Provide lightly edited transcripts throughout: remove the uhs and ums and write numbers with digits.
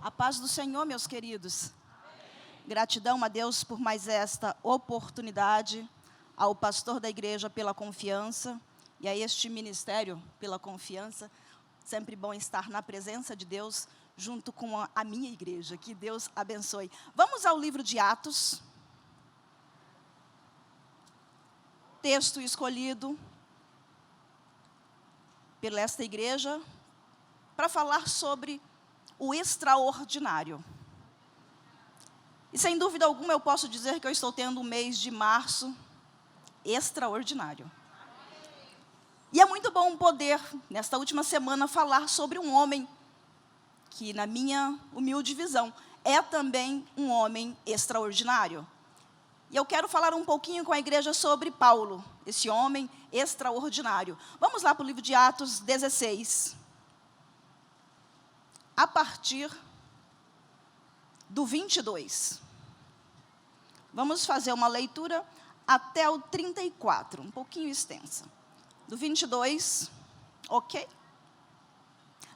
A paz do Senhor, meus queridos. Gratidão a Deus por mais esta oportunidade, ao pastor da igreja pela confiança e a este ministério pela confiança. Sempre bom estar na presença de Deus, junto com a minha igreja. Que Deus abençoe. Vamos ao livro de Atos. Texto escolhido pela esta igreja para falar sobre o extraordinário. E sem dúvida alguma eu posso dizer que eu estou tendo um mês de março extraordinário. E é muito bom poder, nesta última semana, falar sobre um homem que, na minha humilde visão, é também um homem extraordinário. E eu quero falar um pouquinho com a igreja sobre Paulo, esse homem extraordinário. Vamos lá para o livro de Atos 16. A partir do 22. Vamos fazer uma leitura até o 34, um pouquinho extensa. Do 22, ok?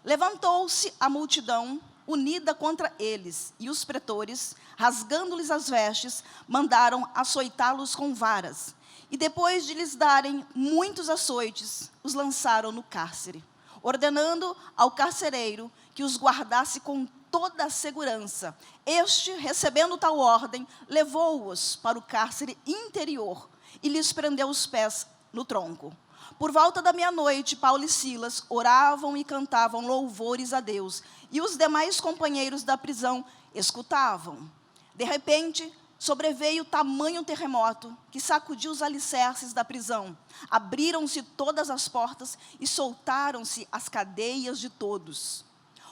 Levantou-se a multidão unida contra eles, e os pretores, rasgando-lhes as vestes, mandaram açoitá-los com varas. E depois de lhes darem muitos açoites, os lançaram no cárcere, ordenando ao carcereiro que os guardasse com toda a segurança. Este, recebendo tal ordem, levou-os para o cárcere interior e lhes prendeu os pés no tronco. Por volta da meia-noite, Paulo e Silas oravam e cantavam louvores a Deus, e os demais companheiros da prisão escutavam. De repente, sobreveio tamanho terremoto que sacudiu os alicerces da prisão. Abriram-se todas as portas e soltaram-se as cadeias de todos.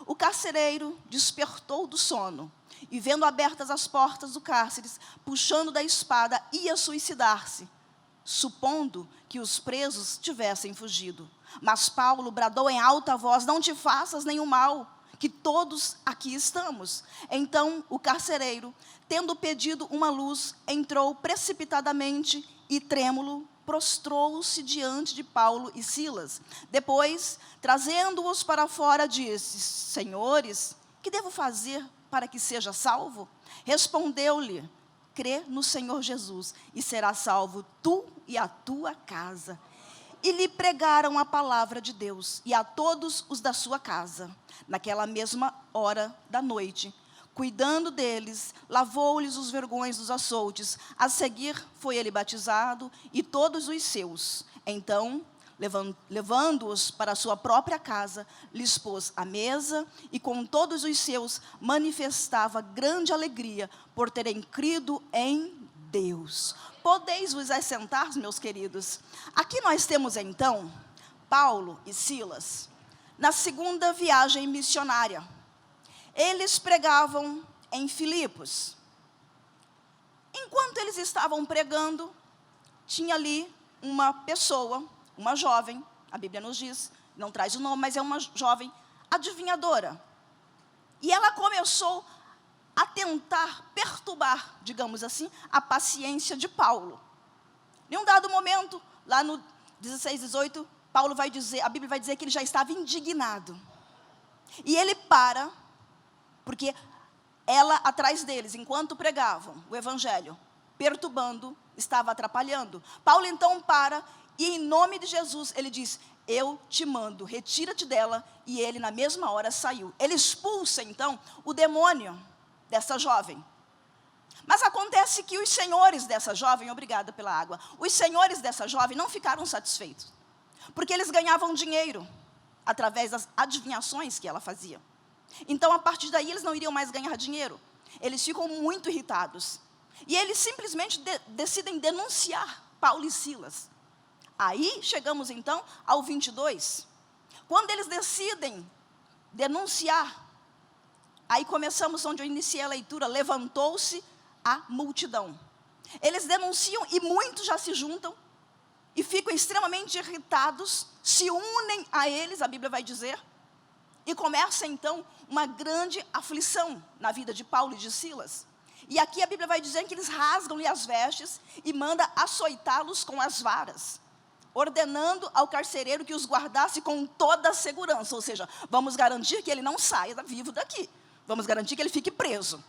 O carcereiro despertou do sono e, vendo abertas as portas do cárcere, puxando da espada, ia suicidar-se, supondo que os presos tivessem fugido. Mas Paulo bradou em alta voz: não te faças nenhum mal, que todos aqui estamos. Então o carcereiro, tendo pedido uma luz, entrou precipitadamente e, trêmulo, prostrou-se diante de Paulo e Silas. Depois, trazendo-os para fora, disse: senhores, que devo fazer para que seja salvo? Respondeu-lhe: crê no Senhor Jesus, e serás salvo tu e a tua casa. E lhe pregaram a palavra de Deus, e a todos os da sua casa. Naquela mesma hora da noite, cuidando deles, lavou-lhes os vergões dos açoutes. A seguir foi ele batizado, e todos os seus. Então, levando-os para a sua própria casa, lhes pôs à mesa, e com todos os seus manifestava grande alegria por terem crido em Deus. Podeis vos assentar, meus queridos. Aqui nós temos então Paulo e Silas na segunda viagem missionária. Eles pregavam em Filipos. Enquanto eles estavam pregando, tinha ali uma pessoa, uma jovem, a Bíblia nos diz, não traz o nome, mas é uma jovem adivinhadora. E ela começou a tentar perturbar, digamos assim, a paciência de Paulo. Em um dado momento, lá no 16, 18, Paulo vai dizer, a Bíblia vai dizer que ele já estava indignado. E ele para, porque ela atrás deles, enquanto pregavam o evangelho, perturbando, estava atrapalhando. Paulo então para, e em nome de Jesus, ele diz: eu te mando, retira-te dela. E ele na mesma hora saiu. Ele expulsa então o demônio dessa jovem. Mas acontece que os senhores dessa jovem, obrigada pela água, os senhores dessa jovem não ficaram satisfeitos, porque eles ganhavam dinheiro através das adivinhações que ela fazia. Então, a partir daí, eles não iriam mais ganhar dinheiro. Eles ficam muito irritados. E eles simplesmente decidem denunciar Paulo e Silas. Aí, chegamos então ao 22. Quando eles decidem denunciar, aí começamos onde eu iniciei a leitura: levantou-se a multidão. Eles denunciam e muitos já se juntam e ficam extremamente irritados, se unem a eles, a Bíblia vai dizer, e começa então uma grande aflição na vida de Paulo e de Silas. E aqui a Bíblia vai dizer que eles rasgam-lhe as vestes e manda açoitá-los com as varas, ordenando ao carcereiro que os guardasse com toda a segurança. Ou seja, vamos garantir que ele não saia vivo daqui, Vamos garantir que ele fique preso.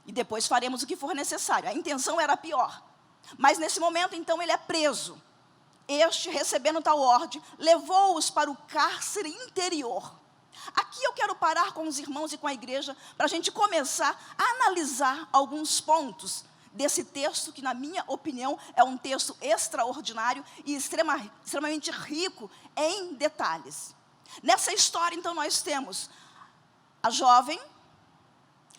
E depois faremos o que for necessário. A intenção era pior. Mas nesse momento, então, ele é preso. Este, recebendo tal ordem, levou-os para o cárcere interior. Aqui eu quero parar com os irmãos e com a igreja, para a gente começar a analisar alguns pontos desse texto, que na minha opinião é um texto extraordinário e extremamente rico em detalhes. Nessa história, então, nós temos a jovem,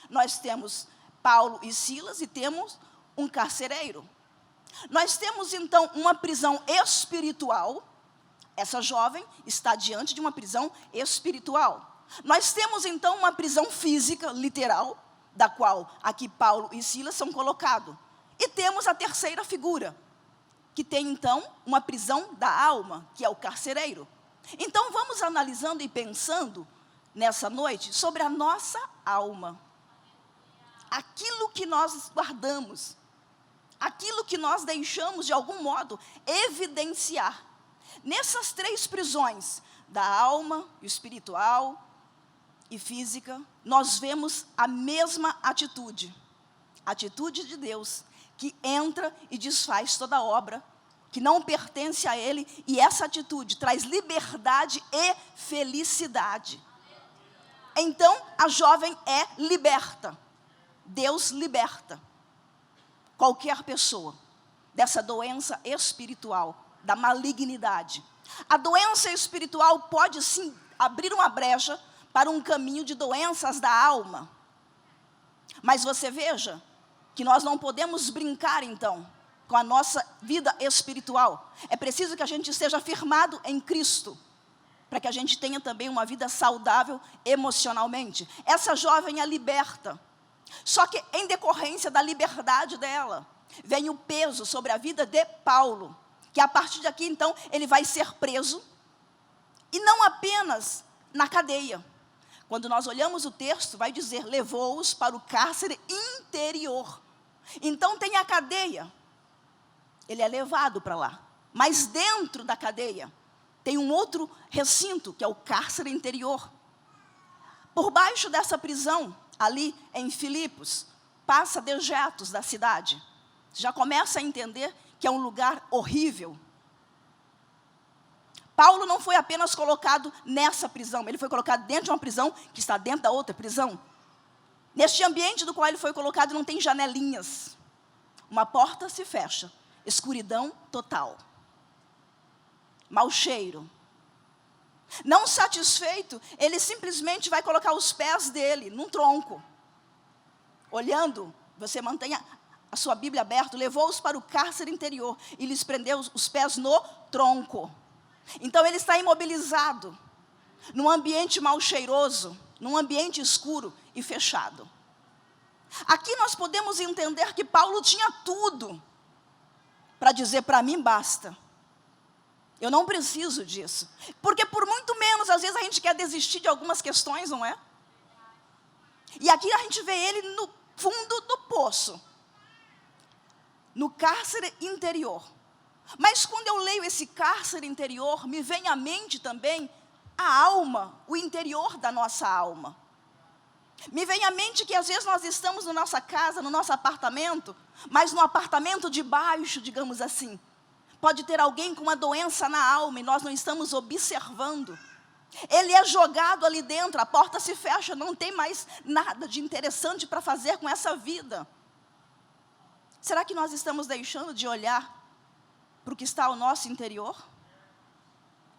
nós temos Paulo e Silas e temos um carcereiro. Nós temos, então, uma prisão espiritual. Essa jovem está diante de uma prisão espiritual. Nós temos, então, uma prisão física, literal, da qual aqui Paulo e Silas são colocados. E temos a terceira figura, que tem, então, uma prisão da alma, que é o carcereiro. Então, vamos analisando e pensando, nessa noite, sobre a nossa alma. Aquilo que nós guardamos, aquilo que nós deixamos, de algum modo, evidenciar. Nessas três prisões, da alma, espiritual e física, nós vemos a mesma atitude. A atitude de Deus, que entra e desfaz toda a obra que não pertence a Ele, e essa atitude traz liberdade e felicidade. Então, a jovem é liberta. Deus liberta qualquer pessoa dessa doença espiritual, da malignidade. A doença espiritual pode sim abrir uma brecha para um caminho de doenças da alma. Mas você veja que nós não podemos brincar, então, com a nossa vida espiritual. É preciso que a gente esteja firmado em Cristo, para que a gente tenha também uma vida saudável emocionalmente. Essa jovem é liberta. Só que, em decorrência da liberdade dela, vem o peso sobre a vida de Paulo, que a partir daqui, então, ele vai ser preso, e não apenas na cadeia. Quando nós olhamos o texto, vai dizer, levou-os para o cárcere interior. Então, tem a cadeia, ele é levado para lá. Mas dentro da cadeia, tem um outro recinto, que é o cárcere interior. Por baixo dessa prisão, ali em Filipos, passa dejetos da cidade. Já começa a entender que é um lugar horrível. Paulo não foi apenas colocado nessa prisão, ele foi colocado dentro de uma prisão que está dentro da outra prisão. Neste ambiente do qual ele foi colocado não tem janelinhas. Uma porta se fecha, escuridão total. Mau cheiro. Não satisfeito, ele simplesmente vai colocar os pés dele num tronco. Olhando, você mantenha a sua Bíblia aberta, levou-os para o cárcere interior e lhes prendeu os pés no tronco. Então ele está imobilizado, num ambiente mal cheiroso, num ambiente escuro e fechado. Aqui nós podemos entender que Paulo tinha tudo para dizer, para mim basta. Eu não preciso disso. Porque por muito menos, às vezes a gente quer desistir de algumas questões, não é? E aqui a gente vê ele no fundo do poço, no cárcere interior. Mas quando eu leio esse cárcere interior, me vem à mente também a alma, o interior da nossa alma. Me vem à mente que às vezes nós estamos na nossa casa, no nosso apartamento, mas no apartamento de baixo, digamos assim, pode ter alguém com uma doença na alma e nós não estamos observando. Ele é jogado ali dentro, a porta se fecha, não tem mais nada de interessante para fazer com essa vida. Será que nós estamos deixando de olhar para o que está ao nosso interior?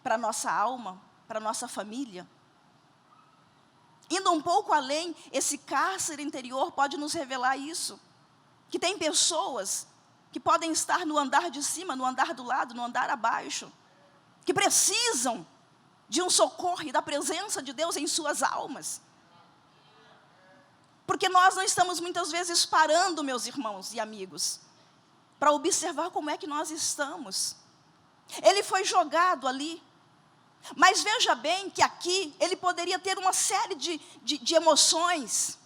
Para a nossa alma, para a nossa família? Indo um pouco além, esse cárcere interior pode nos revelar isso. Que tem pessoas que podem estar no andar de cima, no andar do lado, no andar abaixo, que precisam de um socorro e da presença de Deus em suas almas. Porque nós não estamos muitas vezes parando, meus irmãos e amigos, para observar como é que nós estamos. Ele foi jogado ali, mas veja bem que aqui ele poderia ter uma série de emoções,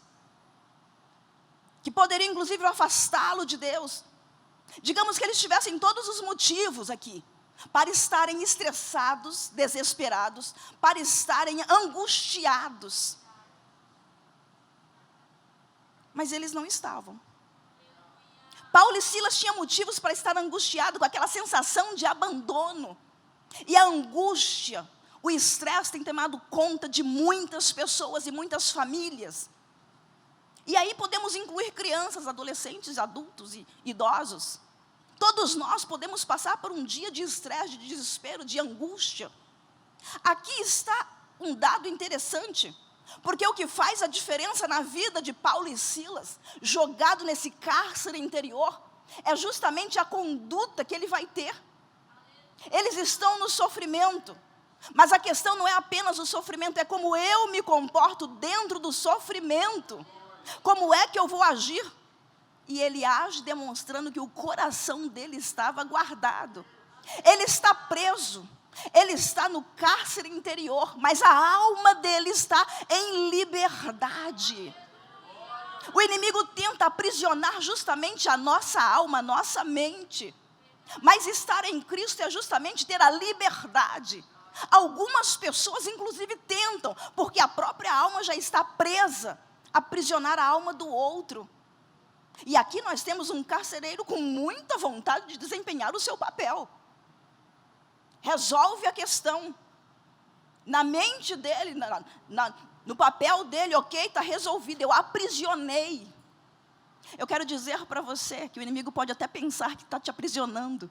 que poderiam inclusive afastá-lo de Deus. Digamos que eles tivessem todos os motivos aqui, para estarem estressados, desesperados, para estarem angustiados. mas eles não estavam. Paulo e Silas tinham motivos para estar angustiados, com aquela sensação de abandono. E a angústia, o estresse tem tomado conta de muitas pessoas e muitas famílias. E aí podemos incluir crianças, adolescentes, adultos e idosos. Todos nós podemos passar por um dia de estresse, de desespero, de angústia. Aqui está um dado interessante, porque o que faz a diferença na vida de Paulo e Silas, jogado nesse cárcere interior, é justamente a conduta que ele vai ter. Eles estão no sofrimento, mas a questão não é apenas o sofrimento, é como eu me comporto dentro do sofrimento. Como é que eu vou agir? E ele age demonstrando que o coração dele estava guardado. Ele está preso, ele está no cárcere interior, mas a alma dele está em liberdade. O inimigo tenta aprisionar justamente a nossa alma, a nossa mente. Mas estar em Cristo é justamente ter a liberdade. Algumas pessoas inclusive tentam, porque a própria alma já está presa, aprisionar a alma do outro. E aqui nós temos um carcereiro com muita vontade de desempenhar o seu papel. Resolve a questão. Na mente dele, no papel dele, ok, está resolvido, eu aprisionei. Eu quero dizer para você que o inimigo pode até pensar que está te aprisionando,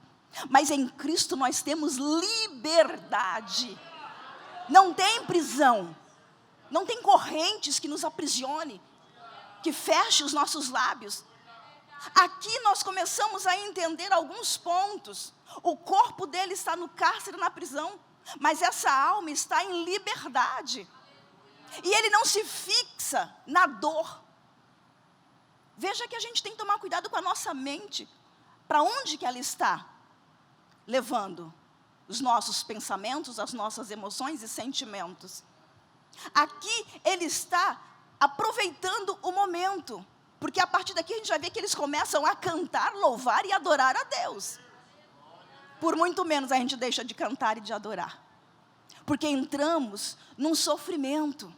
mas em Cristo nós temos liberdade. Não tem prisão, não tem correntes que nos aprisione, que feche os nossos lábios. Aqui nós começamos a entender alguns pontos. O corpo dele está no cárcere, na prisão, mas essa alma está em liberdade. E ele não se fixa na dor. Veja que a gente tem que tomar cuidado com a nossa mente. Para onde que ela está levando os nossos pensamentos, as nossas emoções e sentimentos? Aqui ele está aproveitando o momento, porque a partir daqui a gente vai ver que eles começam a cantar, louvar e adorar a Deus. Por muito menos a gente deixa de cantar e de adorar, porque entramos num sofrimento.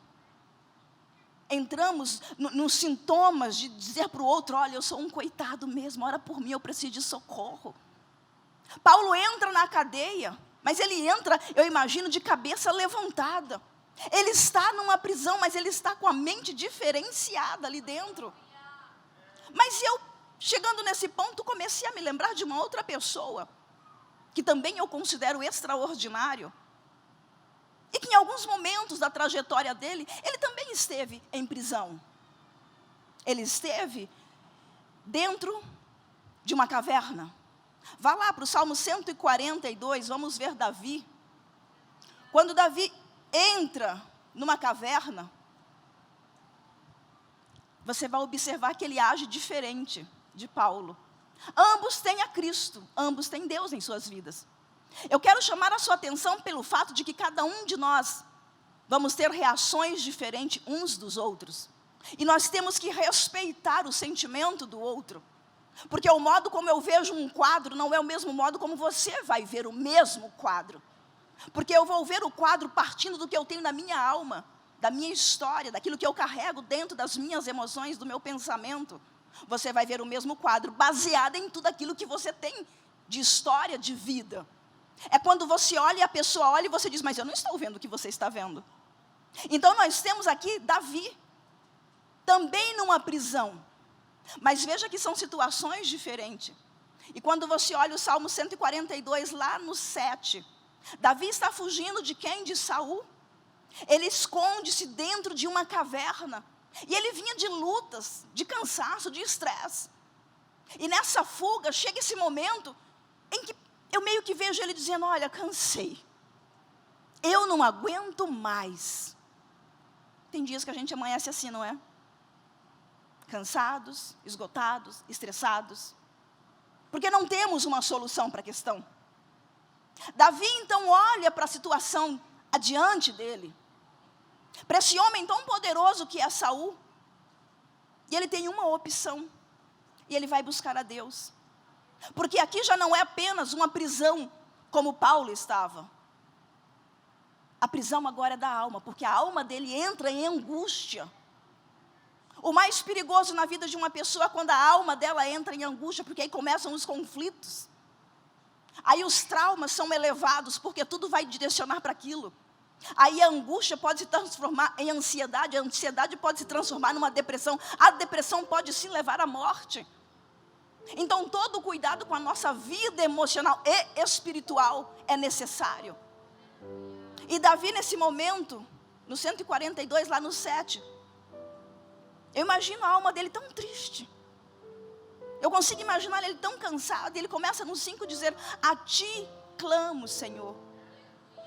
Entramos nos sintomas de dizer para o outro, olha, eu sou um coitado mesmo, ora por mim, eu preciso de socorro. Paulo entra na cadeia, mas ele entra, eu imagino, de cabeça levantada. Ele está numa prisão, mas ele está com a mente diferenciada ali dentro. Mas eu, chegando nesse ponto, comecei a me lembrar de uma outra pessoa, que também eu considero extraordinário, e que em alguns momentos da trajetória dele, ele também esteve em prisão. Ele esteve dentro de uma caverna. Vá lá para o Salmo 142, vamos ver Davi. Quando Davi entra numa caverna, você vai observar que ele age diferente de Paulo. Ambos têm a Cristo, ambos têm Deus em suas vidas. Eu quero chamar a sua atenção pelo fato de que cada um de nós vamos ter reações diferentes uns dos outros. E nós temos que respeitar o sentimento do outro. Porque o modo como eu vejo um quadro não é o mesmo modo como você vai ver o mesmo quadro. Porque eu vou ver o quadro partindo do que eu tenho na minha alma, da minha história, daquilo que eu carrego dentro das minhas emoções, do meu pensamento. Você vai ver o mesmo quadro baseado em tudo aquilo que você tem de história, de vida. É quando você olha e a pessoa olha e você diz, mas eu não estou vendo o que você está vendo. Então nós temos aqui Davi, também numa prisão. Mas veja que são situações diferentes. E quando você olha o Salmo 142, lá no 7, Davi está fugindo de quem? De Saul. Ele esconde-se dentro de uma caverna. E ele vinha de lutas, de cansaço, de estresse. E nessa fuga, chega esse momento em que eu meio que vejo ele dizendo, olha, cansei. Eu não aguento mais. Tem dias que a gente amanhece assim, não é? Cansados, esgotados, estressados. Porque não temos uma solução para a questão. Davi, então, olha para a situação adiante dele. Para esse homem tão poderoso que é Saul. E ele tem uma opção. E ele vai buscar a Deus. Porque aqui já não é apenas uma prisão, como Paulo estava. A prisão agora é da alma, porque a alma dele entra em angústia. O mais perigoso na vida de uma pessoa é quando a alma dela entra em angústia, porque aí começam os conflitos. Aí os traumas são elevados, porque tudo vai direcionar para aquilo. Aí a angústia pode se transformar em ansiedade, a ansiedade pode se transformar numa depressão, a depressão pode sim levar à morte. Então todo cuidado com a nossa vida emocional e espiritual é necessário. E Davi nesse momento, no 142, lá no 7, eu imagino a alma dele tão triste. Eu consigo imaginar ele tão cansado. Ele começa no 5 dizer: a ti clamo, Senhor,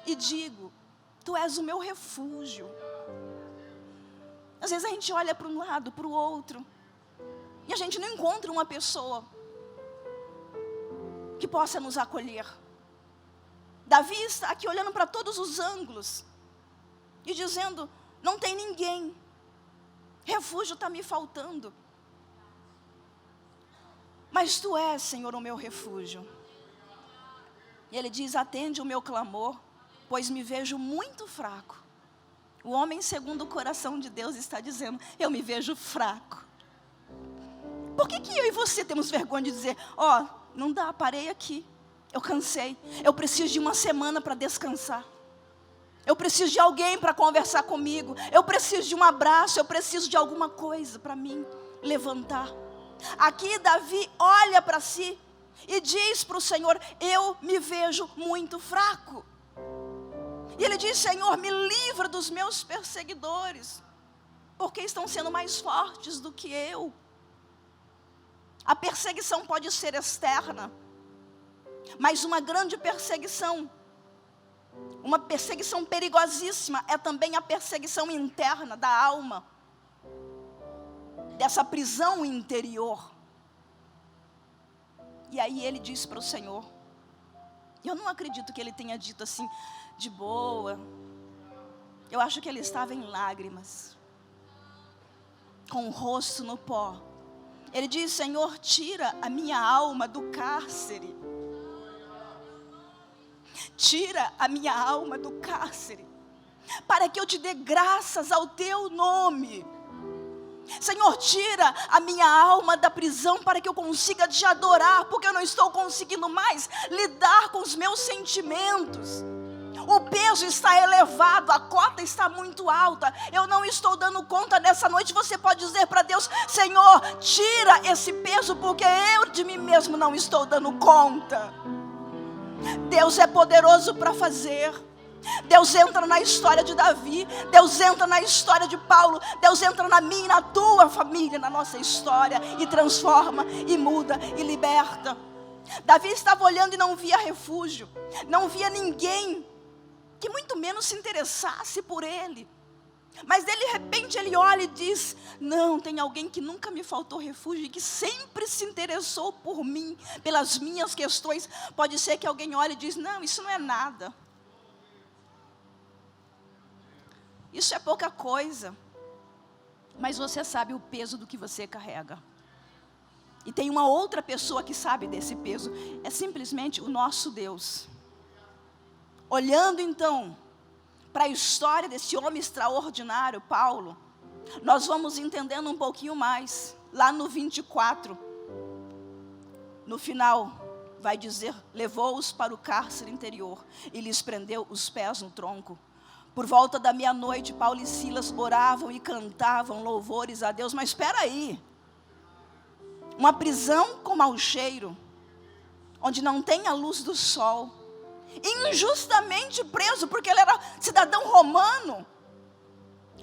e digo, tu és o meu refúgio. Às vezes a gente olha para um lado, para o outro, e a gente não encontra uma pessoa que possa nos acolher. Davi está aqui olhando para todos os ângulos e dizendo: não tem ninguém, refúgio está me faltando. Mas tu és, Senhor, o meu refúgio. E ele diz: atende o meu clamor, pois me vejo muito fraco. O homem segundo o coração de Deus está dizendo: eu me vejo fraco. Por que eu e você temos vergonha de dizer: ó, não dá, parei aqui, eu cansei, eu preciso de uma semana para descansar, eu preciso de alguém para conversar comigo, eu preciso de um abraço, eu preciso de alguma coisa para mim levantar. Aqui Davi olha para si e diz para o Senhor: eu me vejo muito fraco. E ele diz: Senhor, me livra dos meus perseguidores, porque estão sendo mais fortes do que eu. A perseguição pode ser externa, mas uma grande perseguição, uma perseguição perigosíssima, é também a perseguição interna da alma, dessa prisão interior. E aí ele diz para o Senhor, eu não acredito que ele tenha dito assim, de boa. Eu acho que ele estava em lágrimas, com o rosto no pó. Ele diz: Senhor, tira a minha alma do cárcere. Tira a minha alma do cárcere, para que eu te dê graças ao teu nome. Senhor, tira a minha alma da prisão, para que eu consiga te adorar, porque eu não estou conseguindo mais lidar com os meus sentimentos. O peso está elevado, a cota está muito alta, eu não estou dando conta. Nessa noite você pode dizer para Deus: Senhor, tira esse peso, porque eu de mim mesmo não estou dando conta. Deus é poderoso para fazer. Deus entra na história de Davi, Deus entra na história de Paulo, Deus entra na minha e na tua família, na nossa história, e transforma, e muda, e liberta. Davi estava olhando e não via refúgio, não via ninguém que muito menos se interessasse por ele. Mas de repente ele olha e diz: não, tem alguém que nunca me faltou refúgio e que sempre se interessou por mim, pelas minhas questões. Pode ser que alguém olhe e diz: não, isso não é nada, isso é pouca coisa. Mas você sabe o peso do que você carrega. E tem uma outra pessoa que sabe desse peso, é simplesmente o nosso Deus. Olhando então para a história desse homem extraordinário, Paulo, nós vamos entendendo um pouquinho mais. Lá no 24, no final, vai dizer: levou-os para o cárcere interior e lhes prendeu os pés no tronco. Por volta da meia-noite, Paulo e Silas oravam e cantavam louvores a Deus. Mas espera aí, uma prisão com mau cheiro, onde não tem a luz do sol, injustamente preso, porque ele era cidadão romano.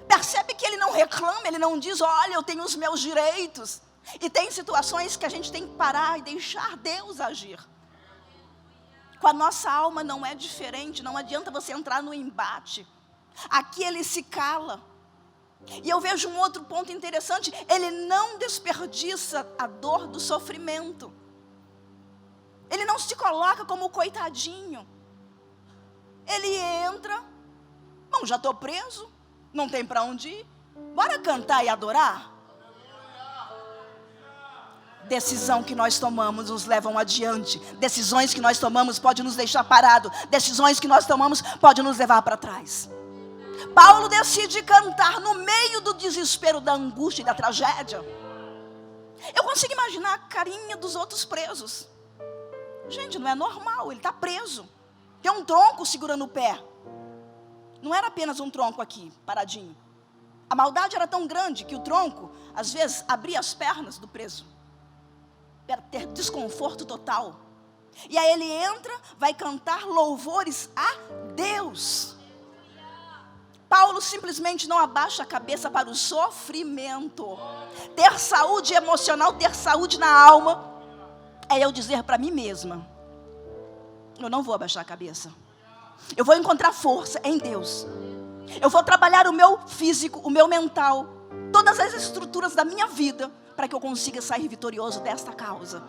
Percebe que ele não reclama, ele não diz: olha, eu tenho os meus direitos. E tem situações que a gente tem que parar e deixar Deus agir. Com a nossa alma não é diferente, não adianta você entrar no embate. Aqui ele se cala. E eu vejo um outro ponto interessante: ele não desperdiça a dor do sofrimento. Ele não se coloca como coitadinho. Ele entra: bom, já estou preso, não tem para onde ir, bora cantar e adorar. Decisão que nós tomamos nos levam adiante. Decisões que nós tomamos podem nos deixar parados. Decisões que nós tomamos podem nos levar para trás. Paulo decide cantar no meio do desespero, da angústia e da tragédia. Eu consigo imaginar a carinha dos outros presos. Gente, não é normal, ele está preso. Tem um tronco segurando o pé. Não era apenas um tronco aqui, paradinho. A maldade era tão grande que o tronco, às vezes, abria as pernas do preso. Para ter desconforto total. E aí ele entra, vai cantar louvores a Deus. Paulo simplesmente não abaixa a cabeça para o sofrimento. Ter saúde emocional, ter saúde na alma, é eu dizer para mim mesma: eu não vou abaixar a cabeça. Eu vou encontrar força em Deus. Eu vou trabalhar o meu físico, o meu mental, todas as estruturas da minha vida, para que eu consiga sair vitorioso desta causa.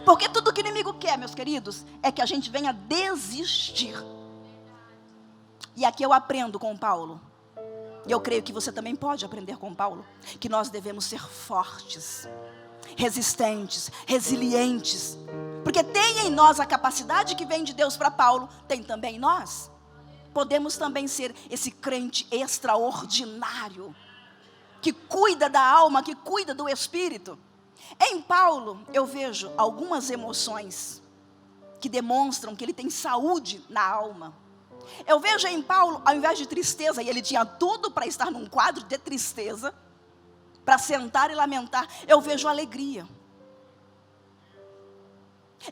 Porque tudo que o inimigo quer, meus queridos, é que a gente venha desistir. E aqui eu aprendo com Paulo, e eu creio que você também pode aprender com Paulo, que nós devemos ser fortes, resistentes, resilientes, porque tem em nós a capacidade que vem de Deus para Paulo, tem também em nós. Podemos também ser esse crente extraordinário, que cuida da alma, que cuida do espírito. Em Paulo, eu vejo algumas emoções que demonstram que ele tem saúde na alma. Eu vejo em Paulo, ao invés de tristeza, e ele tinha tudo para estar num quadro de tristeza, para sentar e lamentar, eu vejo alegria.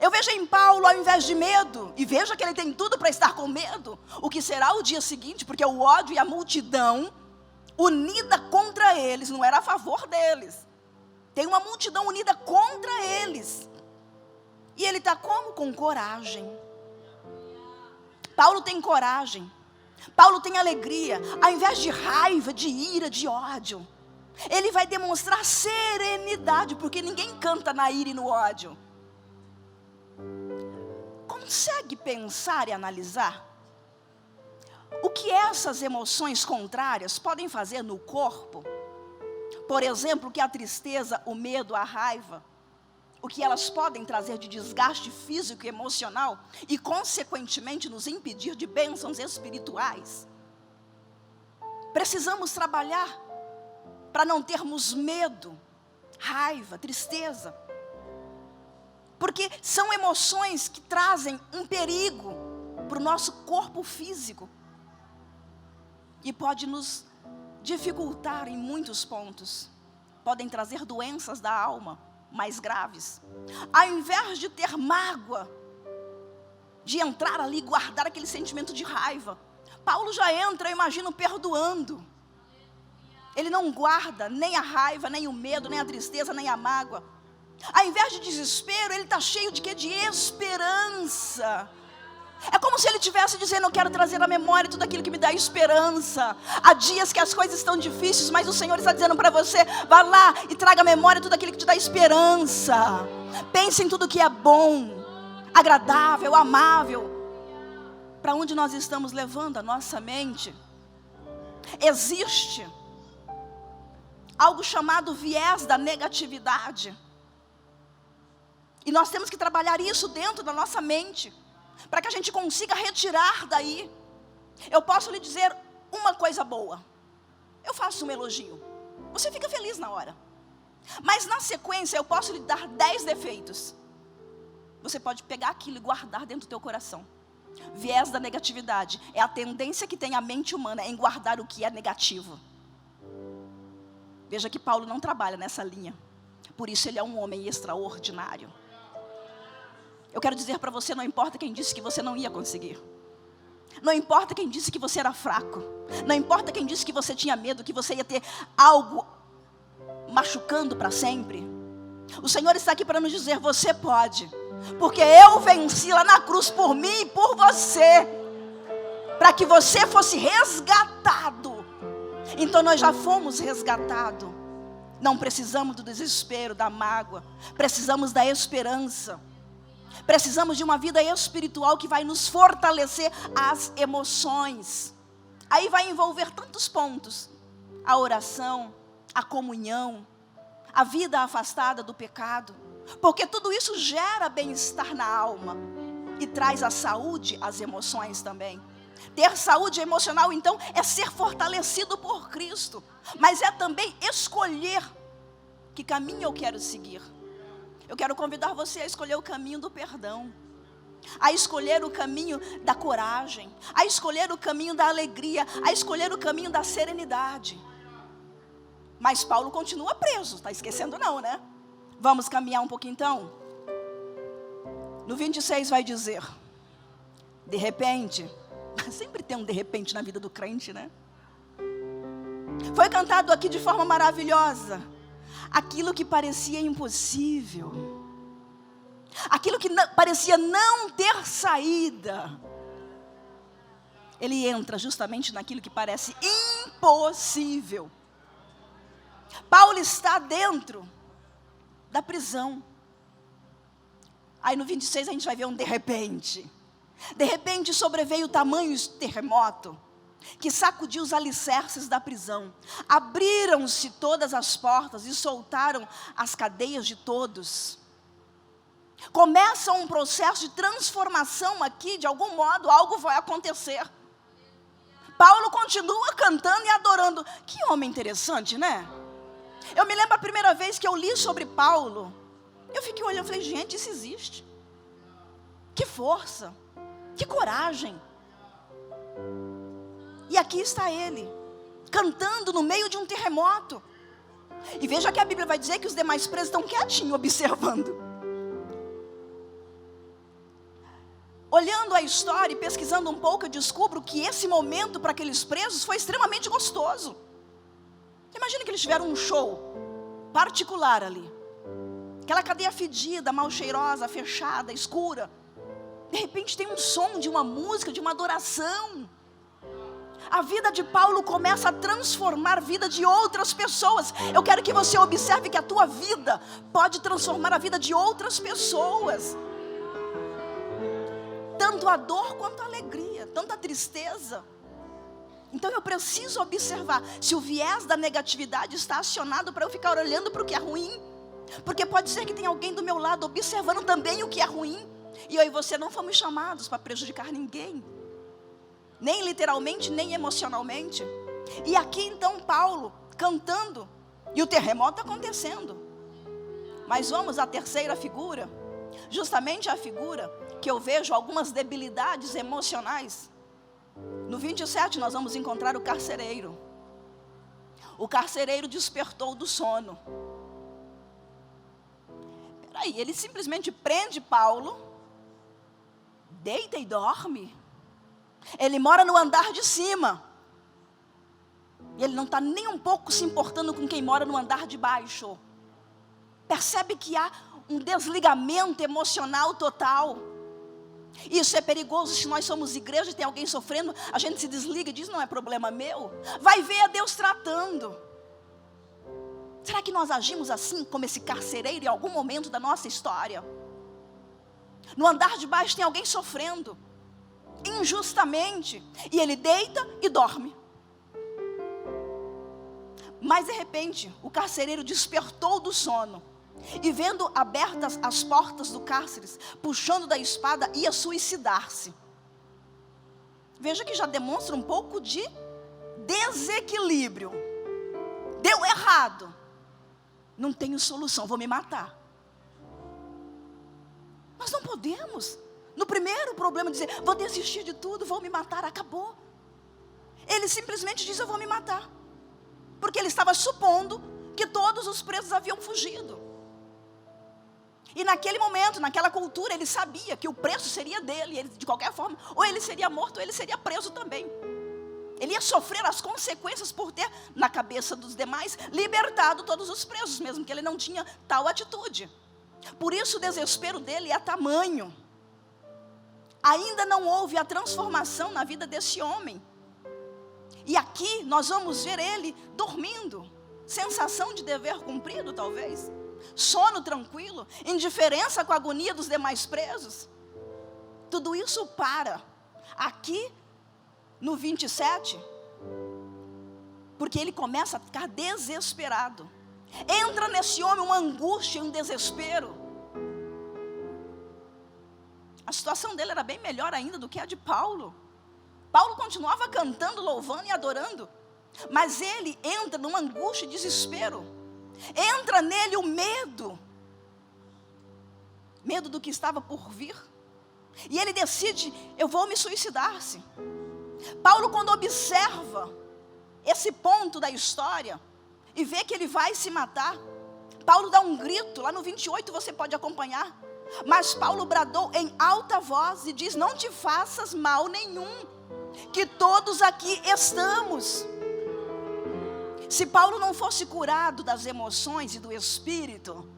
Eu vejo em Paulo, ao invés de medo, e veja que ele tem tudo para estar com medo, o que será o dia seguinte, porque o ódio e a multidão unida contra eles, não era a favor deles. Tem uma multidão unida contra eles. E ele está como? Com coragem. Paulo tem coragem. Paulo tem alegria. Ao invés de raiva, de ira, de ódio, ele vai demonstrar serenidade, porque ninguém canta na ira e no ódio. Consegue pensar e analisar o que essas emoções contrárias podem fazer no corpo? Por exemplo, o que a tristeza, o medo, a raiva, o que elas podem trazer de desgaste físico e emocional e, consequentemente, nos impedir de bênçãos espirituais. Precisamos trabalhar para não termos medo, raiva, tristeza, porque são emoções que trazem um perigo para o nosso corpo físico e pode nos dificultar em muitos pontos. Podem trazer doenças da alma mais graves. Ao invés de ter mágoa, de entrar ali e guardar aquele sentimento de raiva, Paulo já entra, eu imagino, perdoando. Ele não guarda nem a raiva, nem o medo, nem a tristeza, nem a mágoa. Ao invés de desespero, ele está cheio de quê? De esperança. É como se ele estivesse dizendo: eu quero trazer à memória tudo aquilo que me dá esperança. Há dias que as coisas estão difíceis, mas o Senhor está dizendo para você: vá lá e traga à memória tudo aquilo que te dá esperança. Pense em tudo que é bom, agradável, amável. Para onde nós estamos levando a nossa mente? Existe algo chamado viés da negatividade. E nós temos que trabalhar isso dentro da nossa mente, para que a gente consiga retirar daí. Eu posso lhe dizer uma coisa boa. Eu faço um elogio. Você fica feliz na hora. Mas na sequência eu posso lhe dar 10 defeitos. Você pode pegar aquilo e guardar dentro do teu coração. Viés da negatividade é a tendência que tem a mente humana em guardar o que é negativo. Veja que Paulo não trabalha nessa linha. Por isso ele é um homem extraordinário. Eu quero dizer para você, não importa quem disse que você não ia conseguir. Não importa quem disse que você era fraco. Não importa quem disse que você tinha medo, que você ia ter algo machucando para sempre. O Senhor está aqui para nos dizer: você pode. Porque eu venci lá na cruz por mim e por você. Para que você fosse resgatado. Então nós já fomos resgatados. Não precisamos do desespero, da mágoa. Precisamos da esperança. Precisamos de uma vida espiritual que vai nos fortalecer as emoções. Aí vai envolver tantos pontos: a oração, a comunhão, a vida afastada do pecado. Porque tudo isso gera bem-estar na alma e traz a saúde às emoções também. Ter saúde emocional, então, é ser fortalecido por Cristo, mas é também escolher que caminho eu quero seguir. Eu quero convidar você a escolher o caminho do perdão, a escolher o caminho da coragem, a escolher o caminho da alegria, a escolher o caminho da serenidade. Mas Paulo continua preso, está esquecendo não, né? Vamos caminhar um pouquinho então? No 26 vai dizer: de repente, sempre tem um de repente na vida do crente, né? Foi cantado aqui de forma maravilhosa, aquilo que parecia impossível, aquilo que parecia não ter saída, ele entra justamente naquilo que parece impossível. Paulo está dentro da prisão. Aí no 26 a gente vai ver um de repente. De repente sobreveio tamanho terremoto que sacudiu os alicerces da prisão. Abriram-se todas as portas e soltaram as cadeias de todos. Começa um processo de transformação aqui, de algum modo algo vai acontecer. Paulo continua cantando e adorando. Que homem interessante, né? Eu me lembro a primeira vez que eu li sobre Paulo, eu fiquei olhando e falei, gente, isso existe. Que força, que coragem. E aqui está ele, cantando no meio de um terremoto. E veja que a Bíblia vai dizer que os demais presos estão quietinhos, observando. Olhando a história e pesquisando um pouco, eu descubro que esse momento para aqueles presos foi extremamente gostoso. Imagina que eles tiveram um show particular ali. Aquela cadeia fedida, mal cheirosa, fechada, escura. De repente tem um som de uma música, de uma adoração. A vida de Paulo começa a transformar a vida de outras pessoas. Eu quero que você observe que a tua vida pode transformar a vida de outras pessoas. Tanto a dor quanto a alegria, tanto a tristeza. Então eu preciso observar se o viés da negatividade está acionado para eu ficar olhando para o que é ruim. Porque pode ser que tenha alguém do meu lado observando também o que é ruim. E eu e você não fomos chamados para prejudicar ninguém. Nem literalmente, nem emocionalmente. E aqui então Paulo cantando e o terremoto acontecendo. Mas vamos à terceira figura. Justamente a figura que eu vejo algumas debilidades emocionais. No 27 nós vamos encontrar o carcereiro. O carcereiro despertou do sono. Peraí, ele simplesmente prende Paulo, deita e dorme. Ele mora no andar de cima. E ele não está nem um pouco se importando com quem mora no andar de baixo. Percebe que há um desligamento emocional total. Isso é perigoso. Se nós somos igreja e tem alguém sofrendo, a gente se desliga e diz, não é problema meu. Vai ver a Deus tratando. Será que nós agimos assim, como esse carcereiro, em algum momento da nossa história? No andar de baixo tem alguém sofrendo, injustamente, e ele deita e dorme. Mas de repente, o carcereiro despertou do sono, e vendo abertas as portas do cárcere, puxando da espada, ia suicidar-se. Veja que já demonstra um pouco de desequilíbrio. Deu errado. Não tenho solução, vou me matar. Nós não podemos, no primeiro problema, dizer, vou desistir de tudo, vou me matar, acabou. Ele simplesmente diz, eu vou me matar. Porque ele estava supondo que todos os presos haviam fugido. E naquele momento, naquela cultura, ele sabia que o preço seria dele, ele, de qualquer forma, ou ele seria morto, ou ele seria preso também. Ele ia sofrer as consequências por ter, na cabeça dos demais, libertado todos os presos, mesmo que ele não tinha tal atitude. Por isso o desespero dele é tamanho. Ainda não houve a transformação na vida desse homem. E aqui nós vamos ver ele dormindo. Sensação de dever cumprido, talvez. Sono tranquilo, indiferença com a agonia dos demais presos. Tudo isso para aqui no 27, porque ele começa a ficar desesperado. Entra nesse homem uma angústia, um desespero. A situação dele era bem melhor ainda do que a de Paulo. Paulo continuava cantando, louvando e adorando. Mas ele entra numa angústia e desespero. Entra nele o medo. Medo do que estava por vir. E ele decide, eu vou me suicidar-se. Paulo, quando observa esse ponto da história e vê que ele vai se matar, Paulo dá um grito, lá no 28 você pode acompanhar. Mas Paulo bradou em alta voz e diz, não te faças mal nenhum, que todos aqui estamos. Se Paulo não fosse curado das emoções e do espírito,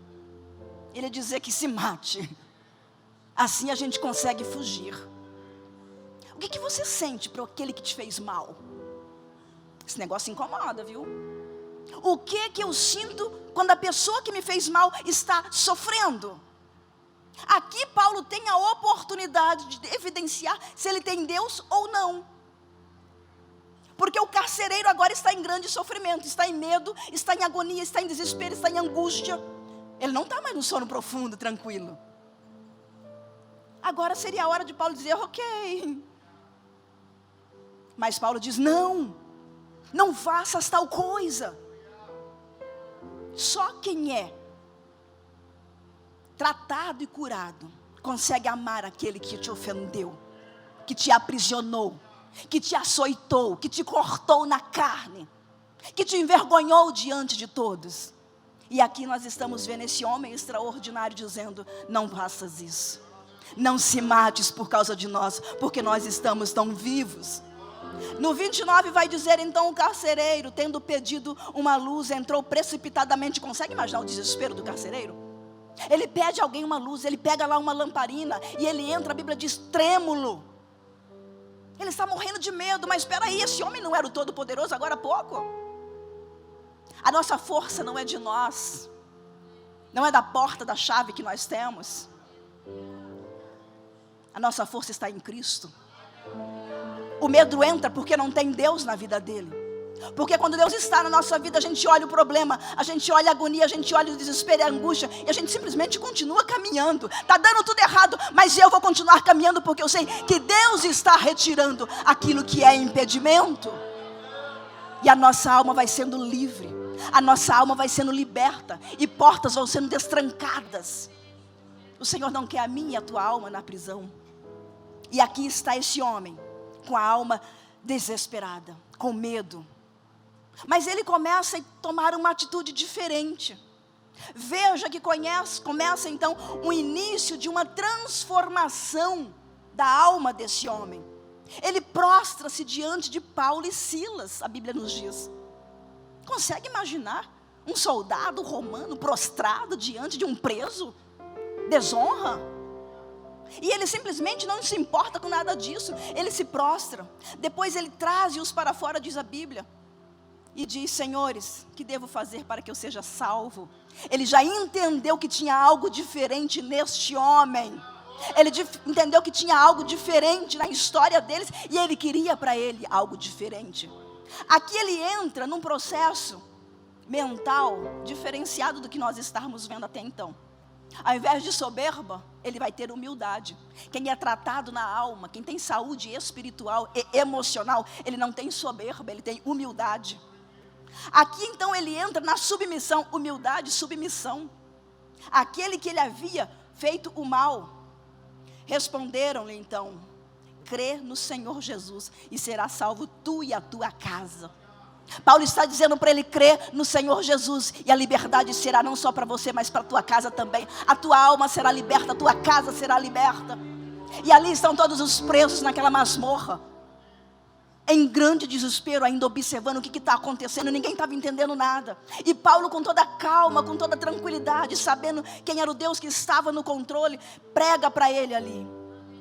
ele ia dizer que se mate. Assim a gente consegue fugir. O que você sente para aquele que te fez mal? Esse negócio incomoda, viu? O que eu sinto quando a pessoa que me fez mal está sofrendo? Aqui Paulo tem a oportunidade de evidenciar se ele tem Deus ou não. Porque o carcereiro agora está em grande sofrimento, está em medo, está em agonia, está em desespero, está em angústia. Ele não está mais no sono profundo, tranquilo. Agora seria a hora de Paulo dizer, ok. Mas Paulo diz, não faças tal coisa. Só quem é tratado e curado consegue amar aquele que te ofendeu, que te aprisionou, que te açoitou, que te cortou na carne, que te envergonhou diante de todos. E aqui nós estamos vendo esse homem extraordinário dizendo, não faças isso, não se mates por causa de nós, porque nós estamos tão vivos. No 29 vai dizer, então o carcereiro, tendo pedido uma luz, entrou precipitadamente. Consegue imaginar o desespero do carcereiro? Ele pede a alguém uma luz, ele pega lá uma lamparina e ele entra, a Bíblia diz, trêmulo. Ele está morrendo de medo, mas espera aí, esse homem não era o Todo-Poderoso agora há pouco? A nossa força não é de nós, não é da porta da chave que nós temos. A nossa força está em Cristo. O medo entra porque não tem Deus na vida dele. Porque quando Deus está na nossa vida, a gente olha o problema, a gente olha a agonia, a gente olha o desespero e a angústia, e a gente simplesmente continua caminhando. Está dando tudo errado, mas eu vou continuar caminhando, porque eu sei que Deus está retirando aquilo que é impedimento. E a nossa alma vai sendo livre, a nossa alma vai sendo liberta, e portas vão sendo destrancadas. O Senhor não quer a minha e a tua alma na prisão. E aqui está esse homem, com a alma desesperada, com medo. Mas ele começa a tomar uma atitude diferente. Veja que começa então o início de uma transformação da alma desse homem. Ele prostra-se diante de Paulo e Silas, a Bíblia nos diz. Consegue imaginar um soldado romano prostrado diante de um preso? Desonra. E ele simplesmente não se importa com nada disso. Ele se prostra. Depois ele traz-os para fora, diz a Bíblia. E diz, senhores, que devo fazer para que eu seja salvo? Ele já entendeu que tinha algo diferente neste homem. Ele entendeu que tinha algo diferente na história deles. E ele queria para ele algo diferente. Aqui ele entra num processo mental diferenciado do que nós estávamos vendo até então. Ao invés de soberba, ele vai ter humildade. Quem é tratado na alma, quem tem saúde espiritual e emocional, ele não tem soberba, ele tem humildade. Aqui então ele entra na submissão, humildade, submissão. Aquele que ele havia feito o mal, responderam-lhe então, crê no Senhor Jesus e será salvo tu e a tua casa. Paulo está dizendo para ele, crer no Senhor Jesus, e a liberdade será não só para você, mas para a tua casa também. A tua alma será liberta, a tua casa será liberta. E ali estão todos os presos naquela masmorra, em grande desespero, ainda observando o que está acontecendo. Ninguém estava entendendo nada. E Paulo, com toda calma, com toda tranquilidade, sabendo quem era o Deus que estava no controle, prega para ele ali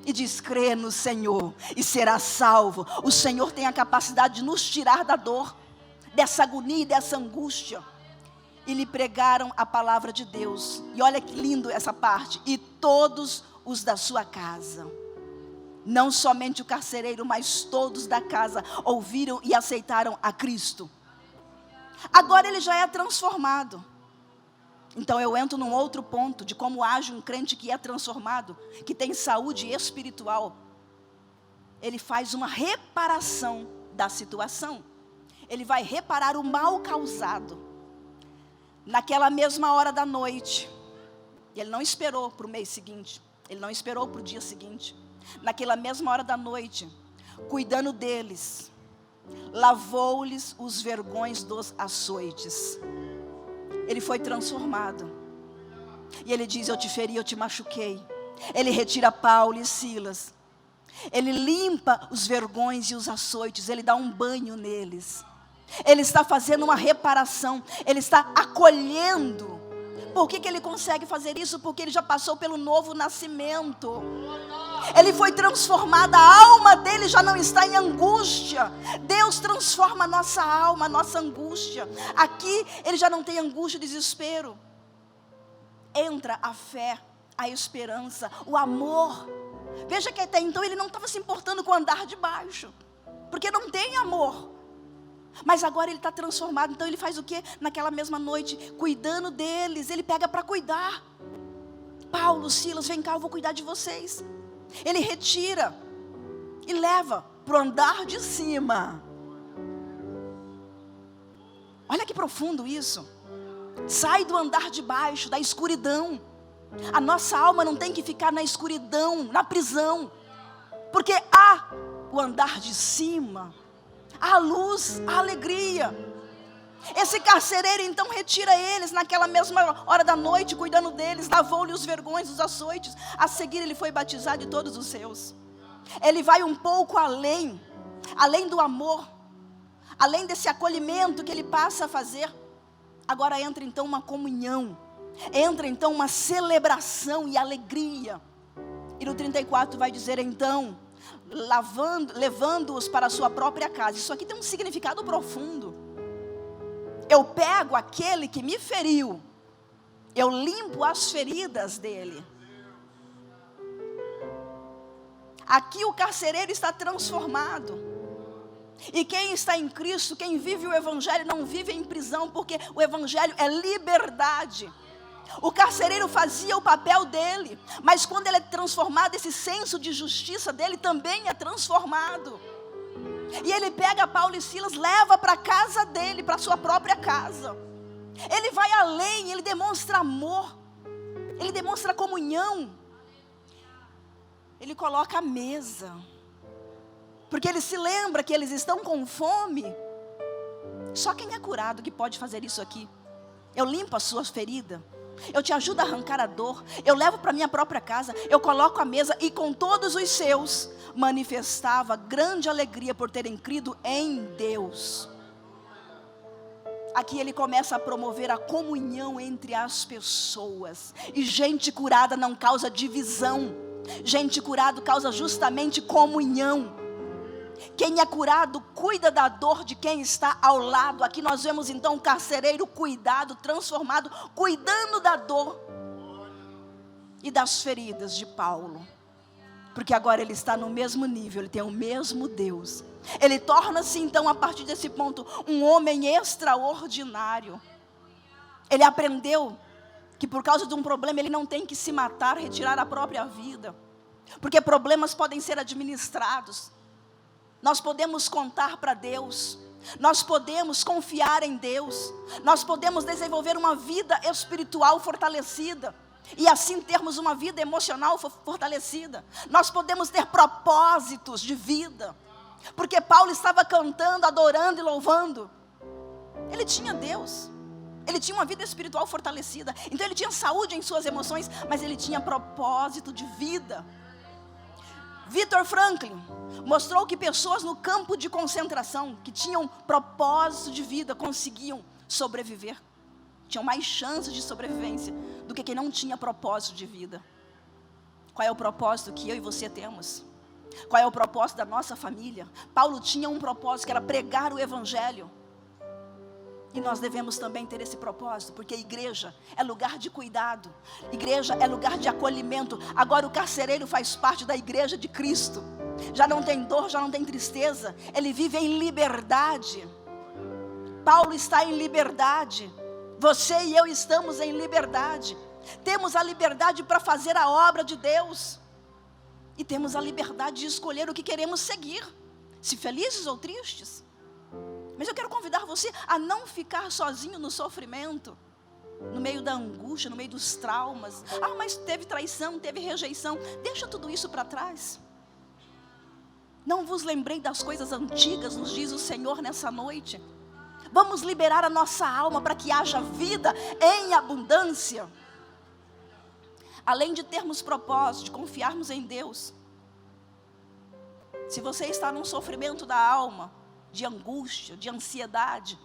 e diz, crê no Senhor e será salvo. O Senhor tem a capacidade de nos tirar da dor, dessa agonia e dessa angústia. E lhe pregaram a palavra de Deus. E olha que lindo essa parte. E todos os da sua casa, não somente o carcereiro, mas todos da casa, ouviram e aceitaram a Cristo. Agora ele já é transformado. Então eu entro num outro ponto de como age um crente que é transformado, que tem saúde espiritual. ele faz uma reparação da situação. Ele vai reparar o mal causado. Naquela mesma hora da noite, ele não esperou para o mês seguinte, ele não esperou para o dia seguinte. Naquela mesma hora da noite, cuidando deles, lavou-lhes os vergões dos açoites. Ele foi transformado. E ele diz: eu te feri, eu te machuquei. Ele retira Paulo e Silas. Ele limpa os vergões e os açoites. Ele dá um banho neles. Ele está fazendo uma reparação. Ele está acolhendo. Por que ele consegue fazer isso? Porque ele já passou pelo novo nascimento. Ele foi transformado. A alma dele já não está em angústia. Deus transforma a nossa alma, a nossa angústia. Aqui ele já não tem angústia e desespero. Entra a fé, a esperança, o amor. Veja que até então ele não estava se importando com o andar de baixo, porque não tem amor. Mas agora ele está transformado. Então ele faz o quê? Naquela mesma noite, cuidando deles. Ele pega para cuidar. Paulo, Silas, vem cá, eu vou cuidar de vocês. Ele retira e leva para o andar de cima. Olha que profundo isso. Sai do andar de baixo, da escuridão. A nossa alma não tem que ficar na escuridão, na prisão. Porque há o andar de cima, há a luz, a alegria. Esse carcereiro então retira eles naquela mesma hora da noite, cuidando deles, lavou-lhe os vergões, os açoites. A seguir ele foi batizado de todos os seus. Ele vai um pouco além do amor, além desse acolhimento que ele passa a fazer. Agora entra então uma comunhão, entra então uma celebração e alegria. E no 34 vai dizer então, levando-os para a sua própria casa. Isso aqui tem um significado profundo. Eu pego aquele que me feriu, eu limpo as feridas dele. Aqui o carcereiro está transformado. E quem está em Cristo, quem vive o Evangelho, não vive em prisão, porque o Evangelho é liberdade. O carcereiro fazia o papel dele, mas quando ele é transformado, esse senso de justiça dele também é transformado. E ele pega Paulo e Silas, leva para a casa dele, para a sua própria casa. Ele vai além, ele demonstra amor, ele demonstra comunhão. Ele coloca a mesa, porque ele se lembra que eles estão com fome. Só quem é curado que pode fazer isso aqui. Eu limpo a sua ferida, eu te ajudo a arrancar a dor, eu levo para minha própria casa, eu coloco a mesa. E com todos os seus manifestava grande alegria por terem crido em Deus. Aqui ele começa a promover a comunhão entre as pessoas. E gente curada não causa divisão, gente curada causa justamente comunhão. Quem é curado cuida da dor de quem está ao lado. Aqui nós vemos então o carcereiro cuidado, transformado, cuidando da dor e das feridas de Paulo. Porque agora ele está no mesmo nível, ele tem o mesmo Deus. Ele torna-se então, a partir desse ponto, um homem extraordinário. Ele aprendeu que por causa de um problema ele não tem que se matar, retirar a própria vida. Porque problemas podem ser administrados. Nós podemos contar para Deus, nós podemos confiar em Deus, nós podemos desenvolver uma vida espiritual fortalecida, e assim termos uma vida emocional fortalecida. Nós podemos ter propósitos de vida, porque Paulo estava cantando, adorando e louvando. Ele tinha Deus, ele tinha uma vida espiritual fortalecida, então ele tinha saúde em suas emoções, mas ele tinha propósito de vida. Victor Franklin mostrou que pessoas no campo de concentração, que tinham propósito de vida, conseguiam sobreviver. Tinham mais chances de sobrevivência do que quem não tinha propósito de vida. Qual é o propósito que eu e você temos? Qual é o propósito da nossa família? Paulo tinha um propósito, que era pregar o Evangelho. E nós devemos também ter esse propósito, porque a igreja é lugar de cuidado, igreja é lugar de acolhimento. Agora o carcereiro faz parte da igreja de Cristo. Já não tem dor, já não tem tristeza, ele vive em liberdade. Paulo está em liberdade, você e eu estamos em liberdade. Temos a liberdade para fazer a obra de Deus. E temos a liberdade de escolher o que queremos seguir, se felizes ou tristes. Mas eu quero convidar você a não ficar sozinho no sofrimento, no meio da angústia, no meio dos traumas. Mas teve traição, teve rejeição. Deixa tudo isso para trás. Não vos lembrei das coisas antigas, nos diz o Senhor nessa noite. Vamos liberar a nossa alma para que haja vida em abundância. Além de termos propósito, de confiarmos em Deus. Se você está num sofrimento da alma, de angústia, de ansiedade,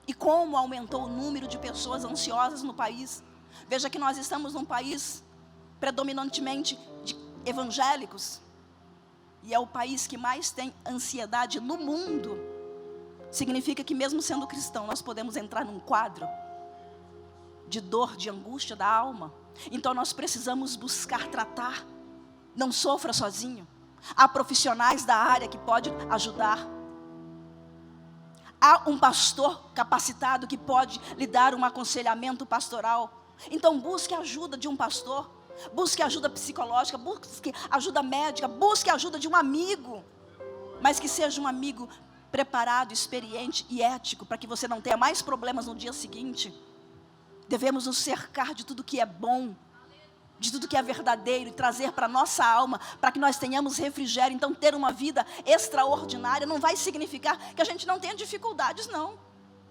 e como aumentou o número de pessoas ansiosas no país. Veja que nós estamos num país predominantemente de evangélicos, e é o país que mais tem ansiedade no mundo. Significa que mesmo sendo cristão, nós podemos entrar num quadro de dor, de angústia da alma. Então nós precisamos buscar tratar. Não sofra sozinho. Há profissionais da área que podem ajudar. Há um pastor capacitado que pode lhe dar um aconselhamento pastoral. Então busque a ajuda de um pastor. Busque ajuda psicológica, busque ajuda médica, busque ajuda de um amigo. Mas que seja um amigo preparado, experiente e ético, para que você não tenha mais problemas no dia seguinte. Devemos nos cercar de tudo que é bom, de tudo que é verdadeiro, e trazer para a nossa alma, para que nós tenhamos refrigério. Então ter uma vida extraordinária não vai significar que a gente não tenha dificuldades, não.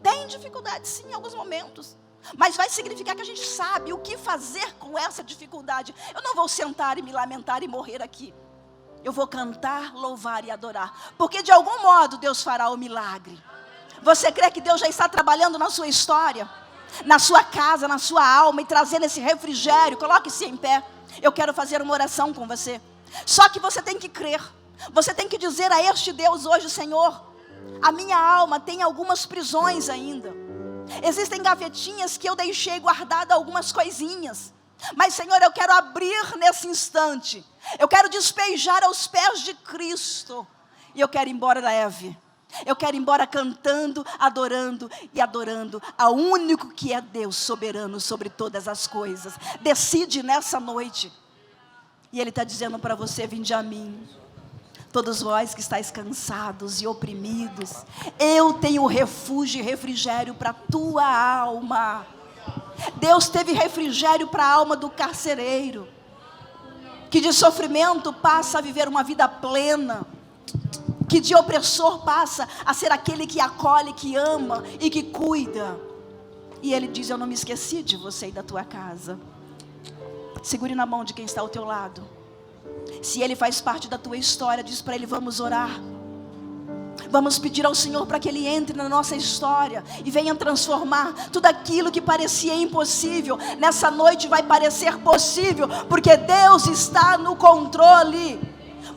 Tem dificuldades sim em alguns momentos, mas vai significar que a gente sabe o que fazer com essa dificuldade. Eu não vou sentar e me lamentar e morrer aqui. Eu vou cantar, louvar e adorar, porque de algum modo Deus fará o milagre. Você crê que Deus já está trabalhando na sua história, na sua casa, na sua alma, e trazendo esse refrigério? Coloque-se em pé. Eu quero fazer uma oração com você. Só que você tem que crer. Você tem que dizer a este Deus hoje: Senhor, a minha alma tem algumas prisões ainda. Existem gavetinhas que eu deixei guardada algumas coisinhas. Mas Senhor, eu quero abrir nesse instante. Eu quero despejar aos pés de Cristo. E eu quero ir embora leve. Eu quero ir embora cantando, adorando e adorando ao único que é Deus soberano sobre todas as coisas. Decide nessa noite. E Ele está dizendo para você: vinde a mim, todos vós que estáis cansados e oprimidos, eu tenho refúgio e refrigério para a tua alma. Deus teve refrigério para a alma do carcereiro, que de sofrimento passa a viver uma vida plena, que de opressor passa a ser aquele que acolhe, que ama e que cuida. E Ele diz: eu não me esqueci de você e da tua casa. Segure na mão de quem está ao teu lado. Se Ele faz parte da tua história, diz para Ele: vamos orar. Vamos pedir ao Senhor para que Ele entre na nossa história e venha transformar tudo aquilo que parecia impossível. Nessa noite vai parecer possível, porque Deus está no controle.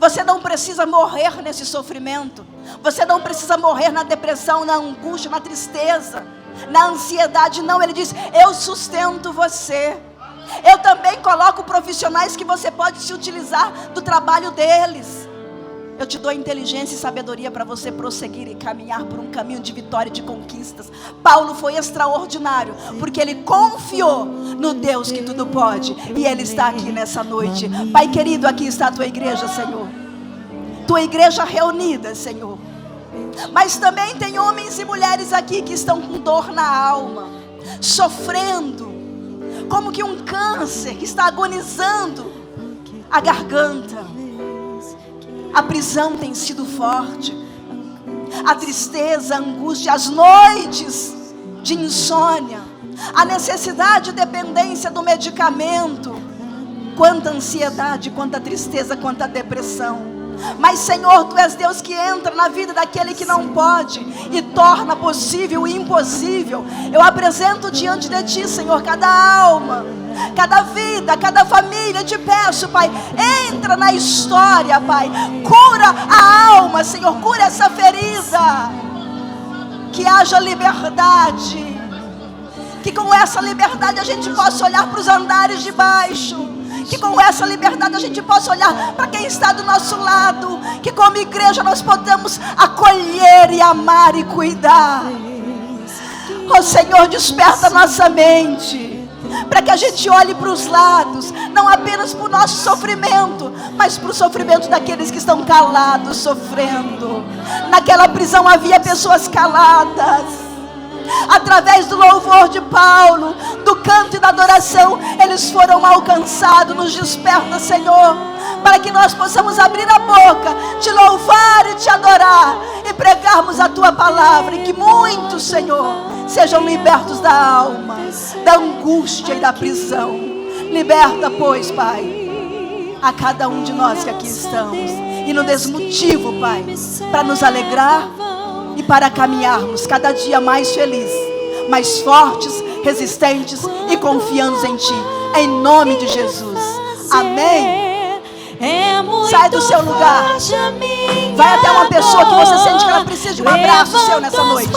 Você não precisa morrer nesse sofrimento. Você não precisa morrer na depressão, na angústia, na tristeza, na ansiedade. Não, Ele diz: eu sustento você. Eu também coloco profissionais que você pode se utilizar do trabalho deles. Eu te dou inteligência e sabedoria para você prosseguir e caminhar por um caminho de vitória e de conquistas. Paulo foi extraordinário, porque ele confiou no Deus que tudo pode. E Ele está aqui nessa noite. Pai querido, aqui está a tua igreja, Senhor. Tua igreja reunida, Senhor. Mas também tem homens e mulheres aqui que estão com dor na alma, sofrendo, como que um câncer que está agonizando a garganta. A prisão tem sido forte, a tristeza, a angústia, as noites de insônia, a necessidade e dependência do medicamento. Quanta ansiedade, quanta tristeza, quanta depressão. Mas Senhor, Tu és Deus que entra na vida daquele que não pode e torna possível o impossível. Eu apresento diante de Ti, Senhor, cada alma, cada vida, cada família. Te peço, Pai, entra na história, Pai. Cura a alma, Senhor, cura essa ferida. Que haja liberdade. Que com essa liberdade a gente possa olhar para os andares de baixo. Que com essa liberdade a gente possa olhar para quem está do nosso lado. Que como igreja nós podemos acolher e amar e cuidar. Oh Senhor, desperta nossa mente. para que a gente olhe para os lados, não apenas para o nosso sofrimento, mas para o sofrimento daqueles que estão calados, sofrendo. Naquela prisão havia pessoas caladas. Através do louvor de Paulo, do canto e da adoração, eles foram alcançados. Nos desperta, Senhor, para que nós possamos abrir a boca, te louvar e te adorar, e pregarmos a tua palavra, e que muitos, Senhor, sejam libertos da alma, da angústia e da prisão. Liberta, pois, Pai, a cada um de nós que aqui estamos, e nos dê motivo, Pai, para nos alegrar e para caminharmos cada dia mais felizes, mais fortes, resistentes e confiantes em Ti, em nome de Jesus. Amém. Sai do seu lugar, vai até uma pessoa que você sente que ela precisa de um abraço seu nessa noite.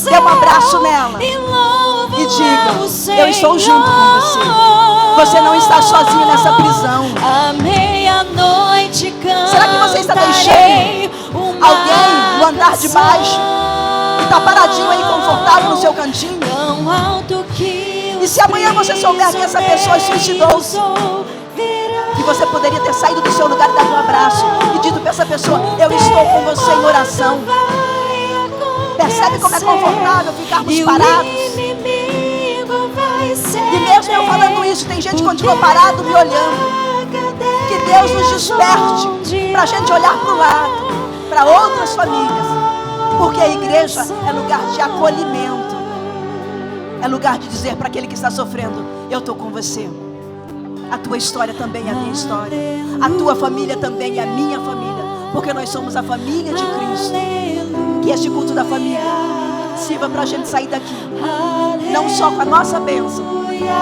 Dê um abraço nela e diga: eu estou junto com você. Você não está sozinho nessa prisão. Será que você está deixando alguém no andar de baixo e está paradinho aí, confortável no seu cantinho? E se amanhã você souber que essa pessoa suicidou-se, que você poderia ter saído do seu lugar e dado um abraço e dito para essa pessoa: eu estou com você em oração. Percebe como é confortável ficarmos parados? E mesmo eu falando isso, tem gente que continua parado me olhando. Que Deus nos desperte para a gente olhar para o lado, para outras famílias, porque a igreja é lugar de acolhimento, é lugar de dizer para aquele que está sofrendo: eu estou com você. A tua história também é a minha história, a tua família também é a minha família, porque nós somos a família de Cristo. Que este culto da família sirva para a gente sair daqui, não só com a nossa bênção,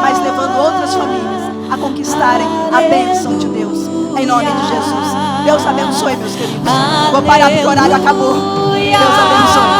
mas levando outras famílias a conquistarem a bênção de Deus, em nome de Jesus. Deus abençoe, meus queridos. Vou parar porque o horário acabou. Deus abençoe.